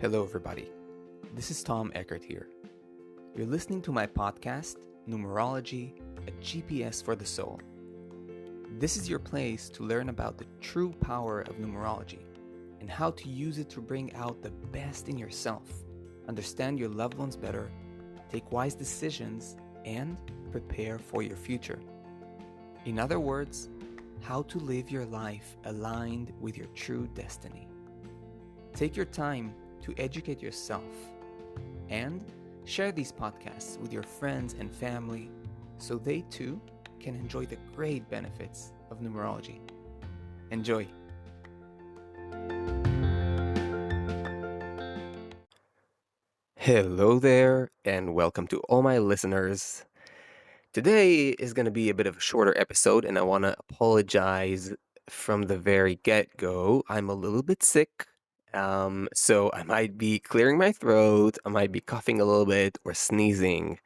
Hello, everybody. This is Tom Eckert here. You're listening to my podcast, Numerology, a GPS for the soul. This is your place to learn about the true power of numerology and how to use it to bring out the best in yourself, understand your loved ones better, take wise decisions, and prepare for your future. In other words, how to live your life aligned with your true destiny. Take your time to educate yourself and share these podcasts with your friends and family so they too can enjoy the great benefits of numerology. Enjoy! Hello there, and welcome to all my listeners. Today is going to be a bit of a shorter episode, and I want to apologize from the very get-go. I'm a little bit sick. So I might be clearing my throat, I might be coughing a little bit or sneezing.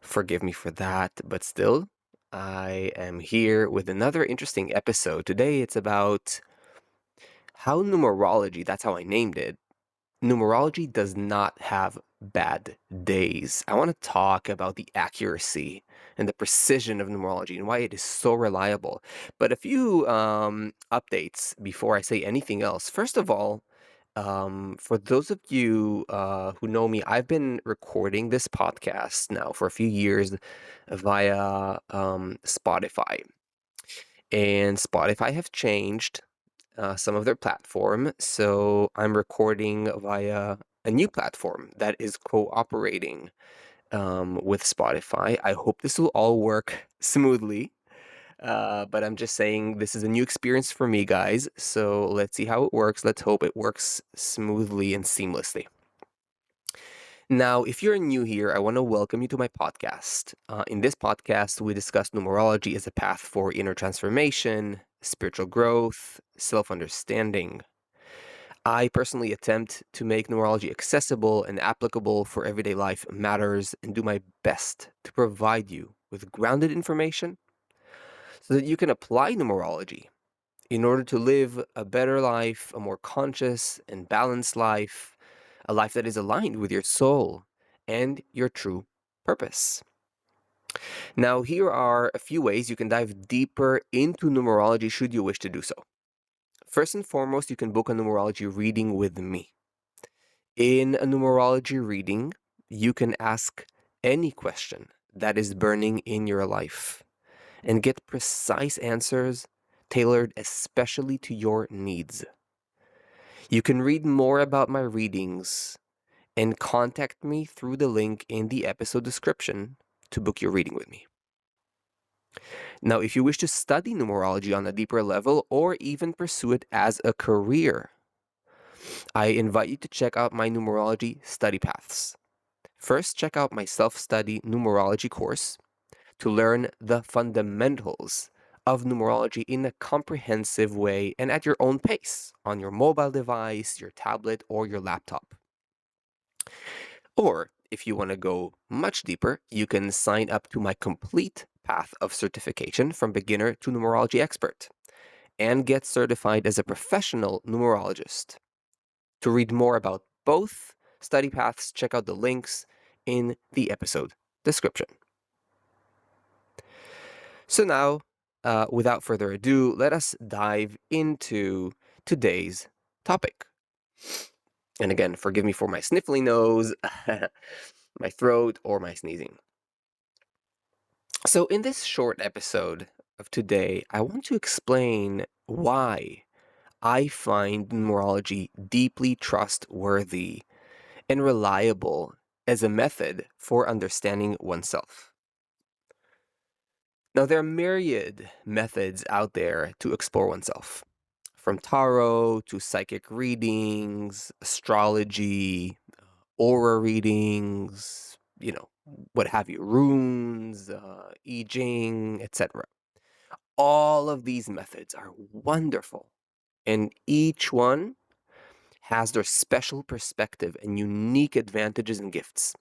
Forgive me for that, but still, I am here with another interesting episode. Today it's about how numerology, that's how I named it, numerology does not have bad days. I want to talk about the accuracy and the precision of numerology and why it is so reliable. But a few updates before I say anything else. First of all, for those of you who know me, I've been recording this podcast now for a few years via Spotify. And Spotify have changed some of their platform, so I'm recording via a new platform that is cooperating with Spotify. I hope this will all work smoothly. But I'm just saying this is a new experience for me, guys. So let's see how it works. Let's hope it works smoothly and seamlessly. Now, if you're new here, I want to welcome you to my podcast. In this podcast, we discuss numerology as a path for inner transformation, spiritual growth, self-understanding. I personally attempt to make numerology accessible and applicable for everyday life matters and do my best to provide you with grounded information so that you can apply numerology in order to live a better life, a more conscious and balanced life, a life that is aligned with your soul and your true purpose. Now, here are a few ways you can dive deeper into numerology should you wish to do so. First and foremost, you can book a numerology reading with me. In a numerology reading, you can ask any question that is burning in your life and get precise answers tailored especially to your needs. You can read more about my readings and contact me through the link in the episode description to book your reading with me. Now, if you wish to study numerology on a deeper level or even pursue it as a career, I invite you to check out my numerology study paths. First, check out my self-study numerology course to learn the fundamentals of numerology in a comprehensive way and at your own pace on your mobile device, your tablet, or your laptop. Or if you want to go much deeper, you can sign up to my complete path of certification from beginner to numerology expert and get certified as a professional numerologist. To read more about both study paths, check out the links in the episode description. So now, without further ado, let us dive into today's topic. And again, forgive me for my sniffly nose, my throat, or my sneezing. So in this short episode of today, I want to explain why I find numerology deeply trustworthy and reliable as a method for understanding oneself. Now, there are myriad methods out there to explore oneself, from tarot to psychic readings, astrology, aura readings, what have you, runes, I Ching, etc. All of these methods are wonderful, and each one has their special perspective and unique advantages and gifts.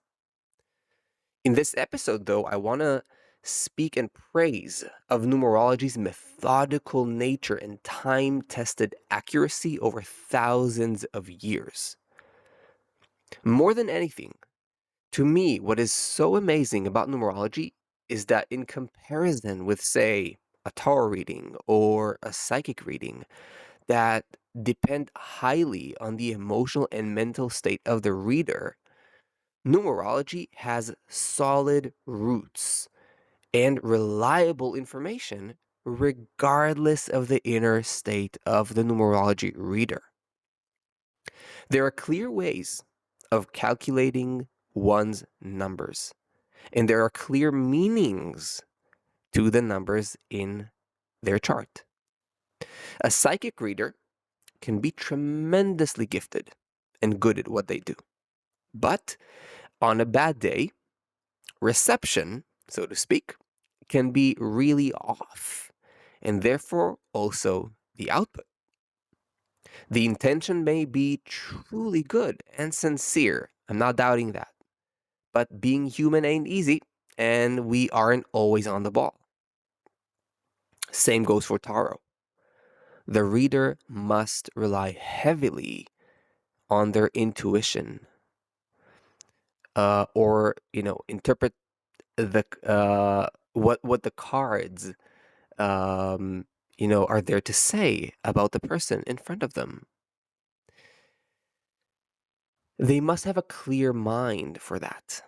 In this episode, though, I want to speak in praise of numerology's methodical nature and time-tested accuracy over thousands of years. More than anything, to me, what is so amazing about numerology is that in comparison with, say, a tarot reading or a psychic reading that depend highly on the emotional and mental state of the reader, numerology has solid roots and reliable information regardless of the inner state of the numerology reader. There are clear ways of calculating one's numbers, and there are clear meanings to the numbers in their chart. A psychic reader can be tremendously gifted and good at what they do. But on a bad day, reception, so to speak, can be really off, and therefore also the output. The intention may be truly good and sincere. I'm not doubting that. But being human ain't easy, and we aren't always on the ball. Same goes for tarot. The reader must rely heavily on their intuition, or interpret the what the cards are there to say about the person in front of them. They must have a clear mind for that.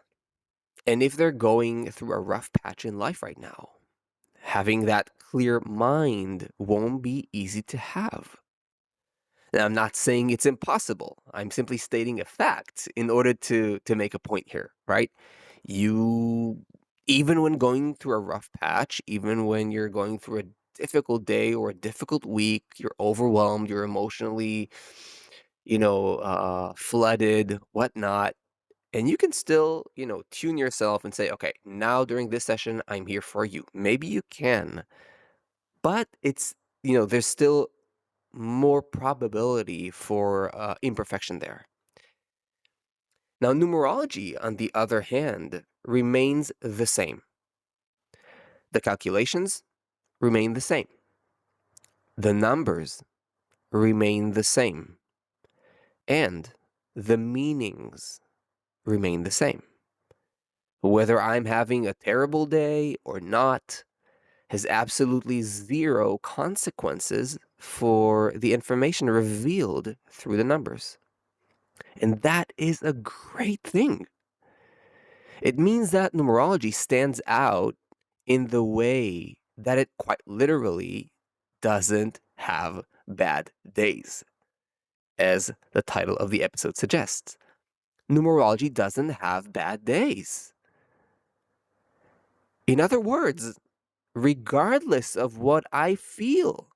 And if they're going through a rough patch in life right now, having that clear mind won't be easy to have. And I'm not saying it's impossible. I'm simply stating a fact in order to make a point here, right? You, even when going through a rough patch, even when you're going through a difficult day or a difficult week, you're overwhelmed, you're emotionally, flooded, whatnot, and you can still, tune yourself and say, okay, now during this session, I'm here for you. Maybe you can, but there's still more probability for imperfection there. Now, numerology, on the other hand, remains the same. The calculations remain the same. The numbers remain the same. And the meanings remain the same. Whether I'm having a terrible day or not has absolutely zero consequences for the information revealed through the numbers. And that is a great thing. It means that numerology stands out in the way that it quite literally doesn't have bad days, as the title of the episode suggests. Numerology doesn't have bad days. In other words, regardless of what I feel,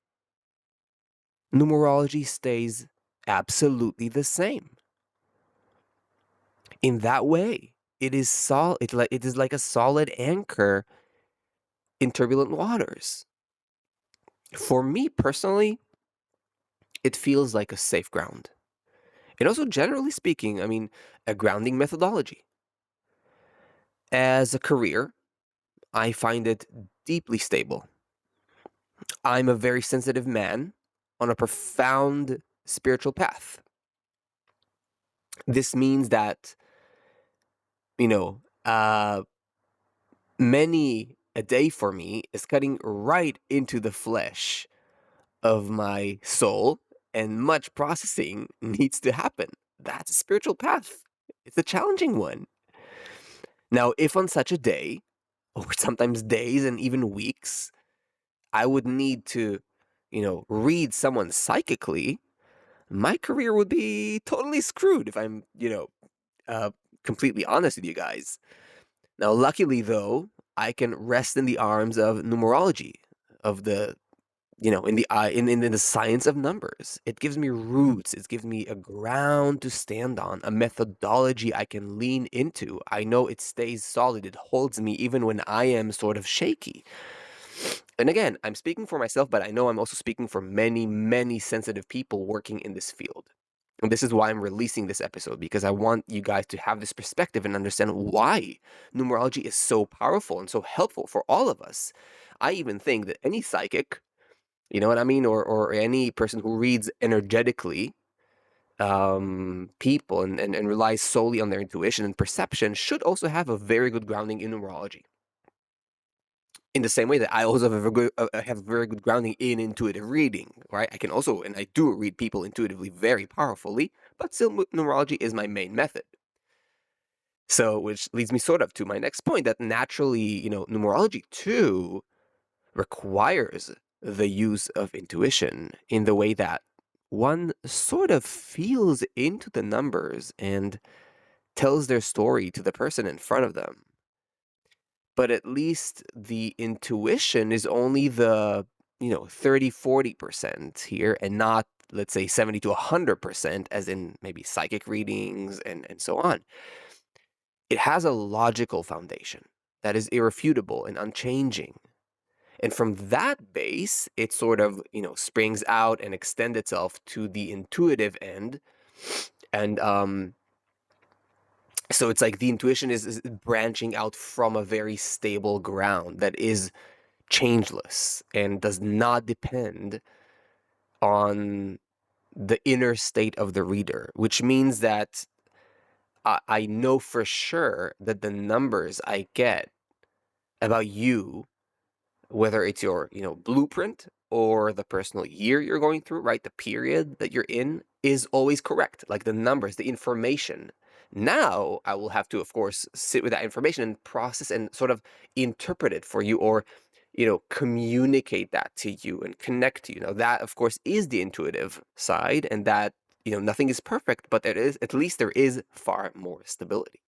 numerology stays absolutely the same. In that way, it is it is like a solid anchor in turbulent waters. For me personally, it feels like a safe ground. And also, generally speaking, I mean, a grounding methodology. As a career, I find it deeply stable. I'm a very sensitive man on a profound spiritual path. This means that, you know, many a day for me is cutting right into the flesh of my soul, and much processing needs to happen. That's a spiritual path. It's a challenging one. Now, if on such a day, or sometimes days and even weeks, I would need to, read someone psychically, my career would be totally screwed if I'm, uh, completely honest with you guys. Now, luckily though, I can rest in the arms of numerology, of the in the in the science of numbers. It gives me roots. It gives me a ground to stand on, a methodology I can lean into. I know it stays solid. It holds me even when I am sort of shaky. And again, I'm speaking for myself, but I know I'm also speaking for many, many sensitive people working in this field. And this is why I'm releasing this episode, because I want you guys to have this perspective and understand why numerology is so powerful and so helpful for all of us. I even think that any psychic, you know what I mean? Or any person who reads energetically, people and rely solely on their intuition and perception should also have a very good grounding in numerology. In the same way that I also have a very good grounding in intuitive reading, right? I can also, and I do read people intuitively very powerfully, but still numerology is my main method. So, which leads me sort of to my next point that naturally, numerology too requires the use of intuition in the way that one sort of feels into the numbers and tells their story to the person in front of them. But at least the intuition is only the, 30-40% here and not, let's say, 70 to 100%, as in maybe psychic readings and so on. It has a logical foundation that is irrefutable and unchanging. And from that base, it sort of, springs out and extends itself to the intuitive end. And so it's like the intuition is branching out from a very stable ground that is changeless and does not depend on the inner state of the reader, which means that I know for sure that the numbers I get about you, whether it's your, blueprint or the personal year you're going through, right? The period that you're in is always correct. Like the numbers, the information. Now I will have to, of course, sit with that information and process and sort of interpret it for you, or, communicate that to you and connect to you. Now that, of course, is the intuitive side, and that, nothing is perfect, but there is, at least there is far more stability.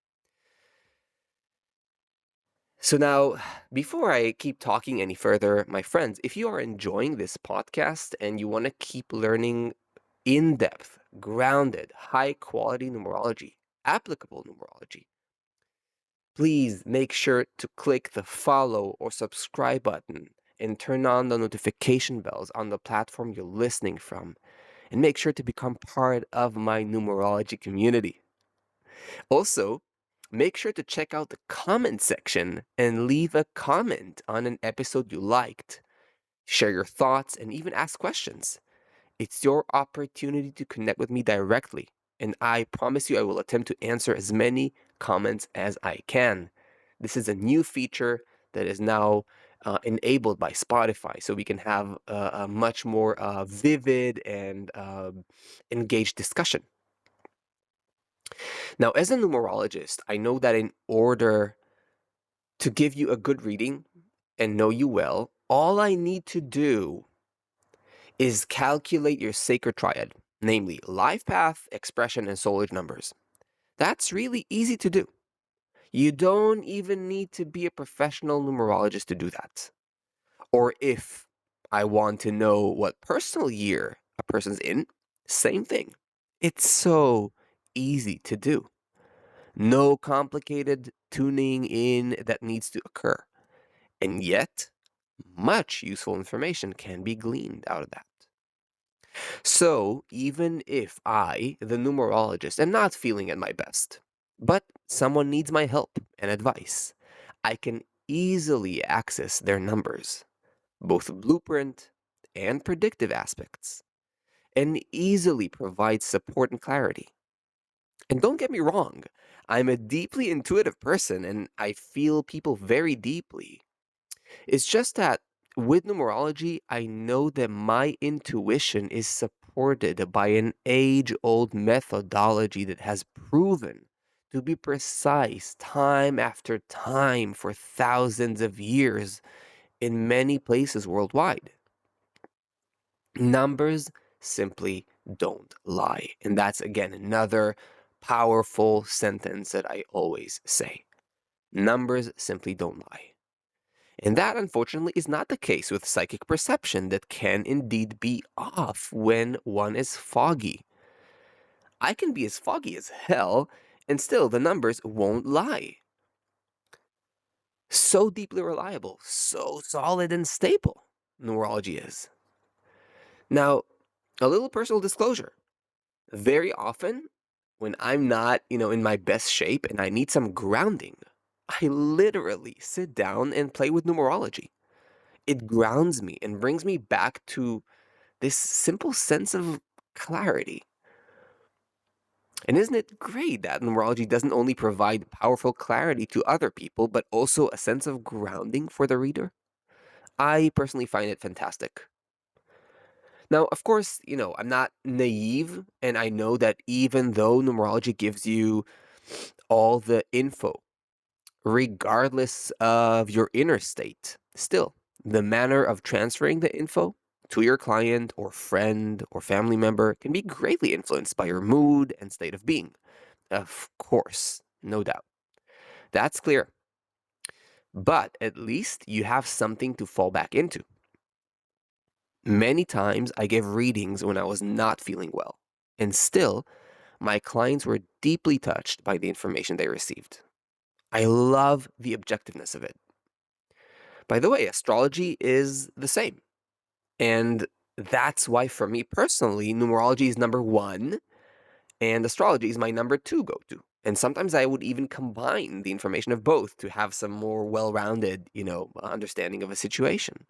So now, before I keep talking any further, my friends, if you are enjoying this podcast and you want to keep learning in depth, grounded, high quality numerology, applicable numerology, please make sure to click the follow or subscribe button and turn on the notification bells on the platform you're listening from. And make sure to become part of my numerology community. Also, make sure to check out the comment section and leave a comment on an episode you liked. Share your thoughts and even ask questions. It's your opportunity to connect with me directly, and I promise you I will attempt to answer as many comments as I can. This is a new feature that is now enabled by Spotify, so we can have a much more vivid and engaged discussion. Now, as a numerologist, I know that in order to give you a good reading and know you well, all I need to do is calculate your sacred triad, namely life path, expression, and soul age numbers. That's really easy to do. You don't even need to be a professional numerologist to do that. Or if I want to know what personal year a person's in, same thing. It's so easy to do. No complicated tuning in that needs to occur. And yet, much useful information can be gleaned out of that. So, even if I, the numerologist, am not feeling at my best, but someone needs my help and advice, I can easily access their numbers, both blueprint and predictive aspects, and easily provide support and clarity. And don't get me wrong, I'm a deeply intuitive person and I feel people very deeply. It's just that with numerology, I know that my intuition is supported by an age old methodology that has proven to be precise time after time for thousands of years in many places worldwide. Numbers simply don't lie. And that's, again, another powerful sentence that I always say. Numbers simply don't lie. And that, unfortunately, is not the case with psychic perception that can indeed be off when one is foggy. I can be as foggy as hell, and still the numbers won't lie. So deeply reliable, so solid and stable, numerology is. Now, a little personal disclosure. Very often, when I'm not, in my best shape and I need some grounding, I literally sit down and play with numerology. It grounds me and brings me back to this simple sense of clarity. And isn't it great that numerology doesn't only provide powerful clarity to other people, but also a sense of grounding for the reader? I personally find it fantastic. Now, of course, I'm not naive, and I know that even though numerology gives you all the info, regardless of your inner state, still, the manner of transferring the info to your client or friend or family member can be greatly influenced by your mood and state of being. Of course, no doubt. That's clear. But at least you have something to fall back into. Many times I gave readings when I was not feeling well, and still, my clients were deeply touched by the information they received. I love the objectiveness of it. By the way, astrology is the same. And that's why, for me personally, numerology is number one, and astrology is my number two go to. And sometimes I would even combine the information of both to have some more well rounded, understanding of a situation.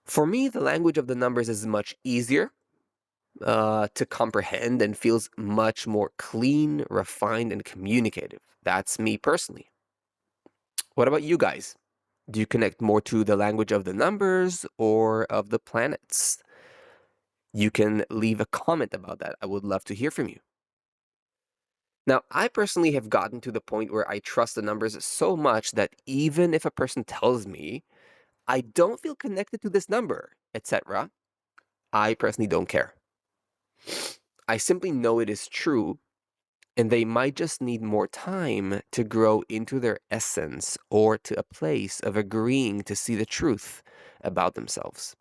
For me, the language of the numbers is much easier to comprehend and feels much more clean, refined, and communicative. That's me personally. What about you guys? Do you connect more to the language of the numbers or of the planets? You can leave a comment about that. I would love to hear from you. Now, I personally have gotten to the point where I trust the numbers so much that even if a person tells me I don't feel connected to this number, etc., I personally don't care. I simply know it is true, and they might just need more time to grow into their essence or to a place of agreeing to see the truth about themselves.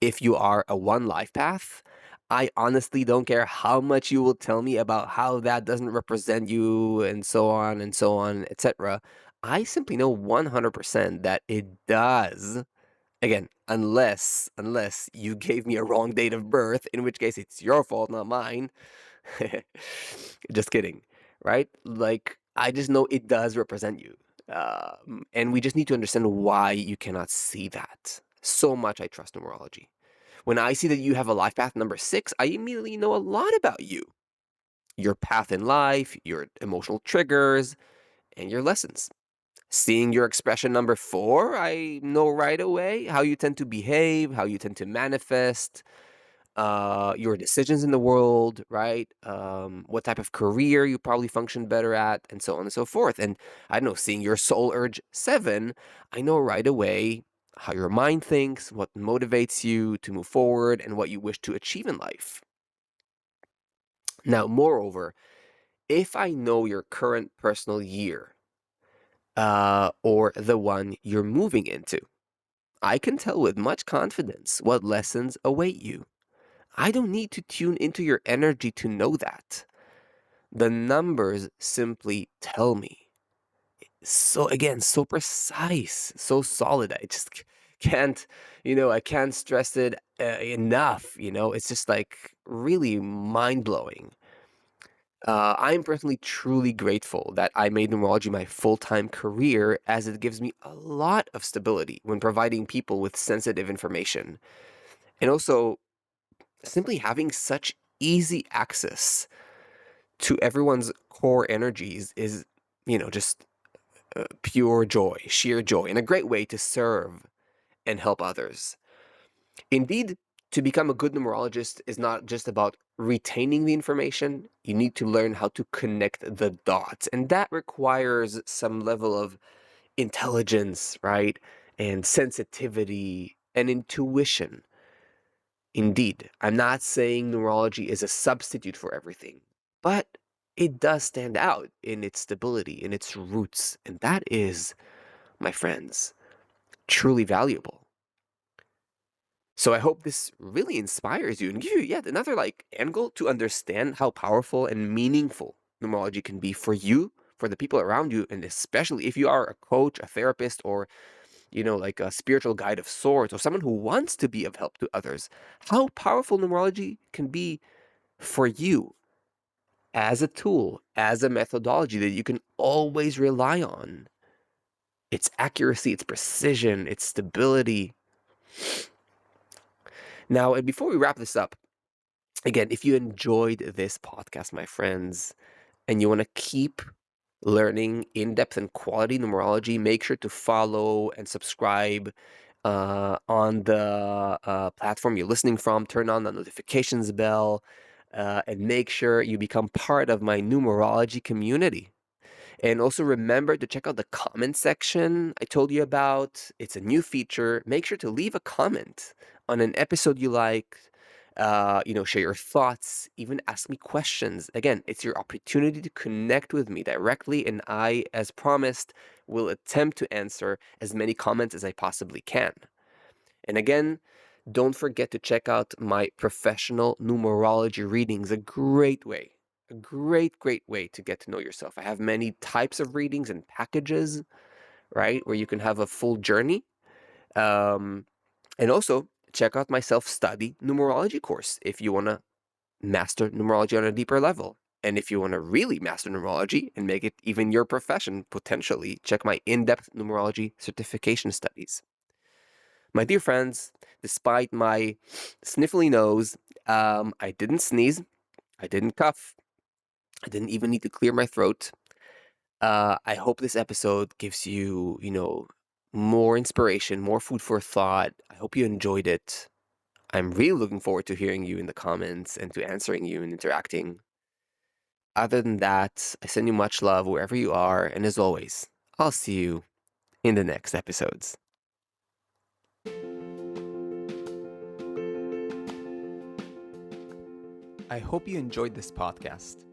If you are a one life path, I honestly don't care how much you will tell me about how that doesn't represent you and so on, etc. I simply know 100% that it does. Again, unless you gave me a wrong date of birth, in which case it's your fault, not mine. Just kidding, right? Like, I just know it does represent you. And we just need to understand why you cannot see that. So much I trust numerology. When I see that you have a life path number 6, I immediately know a lot about you, your path in life, your emotional triggers, and your lessons. Seeing your expression number 4, I know right away how you tend to behave, how you tend to manifest, your decisions in the world, right? What type of career you probably function better at, and so on and so forth. And I don't know, seeing your soul urge 7, I know right away how your mind thinks, what motivates you to move forward, and what you wish to achieve in life. Now, moreover, if I know your current personal year, or the one you're moving into, I can tell with much confidence what lessons await you. I don't need to tune into your energy to know that. The numbers simply tell me. So again, so precise, so solid. I just can't, I can't stress it enough. It's just like really mind blowing. I'm personally truly grateful that I made numerology my full time career, as it gives me a lot of stability when providing people with sensitive information. And also, simply having such easy access to everyone's core energies is, just pure joy, sheer joy, and a great way to serve and help others. Indeed, to become a good numerologist is not just about retaining the information, you need to learn how to connect the dots. And that requires some level of intelligence, right? And sensitivity and intuition. Indeed, I'm not saying numerology is a substitute for everything, but it does stand out in its stability, in its roots, and that is, my friends, truly valuable. So I hope this really inspires you and give you yet another angle to understand how powerful and meaningful numerology can be for you, for the people around you, and especially if you are a coach, a therapist, or like a spiritual guide of sorts, or someone who wants to be of help to others. How powerful numerology can be for you as a tool, as a methodology that you can always rely on. Its accuracy, its precision, its stability. Now, and before we wrap this up, Again, if you enjoyed this podcast, my friends, and you want to keep learning in-depth and quality numerology, make sure to follow and subscribe on the platform you're listening from. Turn on the notifications bell and make sure you become part of my numerology community. And also remember to check out the comment section I told you about. It's a new feature. Make sure to leave a comment on an episode you like. Share your thoughts, even ask me questions. Again, it's your opportunity to connect with me directly, and I, as promised, will attempt to answer as many comments as I possibly can. And again, don't forget to check out my professional numerology readings, a great way, a great way to get to know yourself. I have many types of readings and packages, right, where you can have a full journey. Um, and also, check out my self-study numerology course if you want to master numerology on a deeper level. And if you want to really master numerology and make it even your profession, potentially, check my in-depth numerology certification studies. My dear friends, despite my sniffly nose, I didn't sneeze, I didn't cough, I didn't even need to clear my throat. I hope this episode gives you, more inspiration, more food for thought. I hope you enjoyed it. I'm really looking forward to hearing you in the comments and to answering you and interacting. Other than that, I send you much love wherever you are, and as always, I'll see you in the next episodes. I hope you enjoyed this podcast.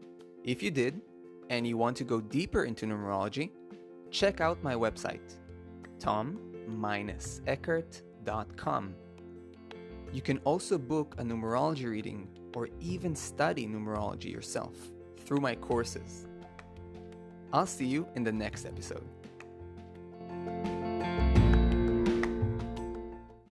If you did, and you want to go deeper into numerology, check out my website, tom-eckert.com. You can also book a numerology reading or even study numerology yourself through my courses. I'll see you in the next episode.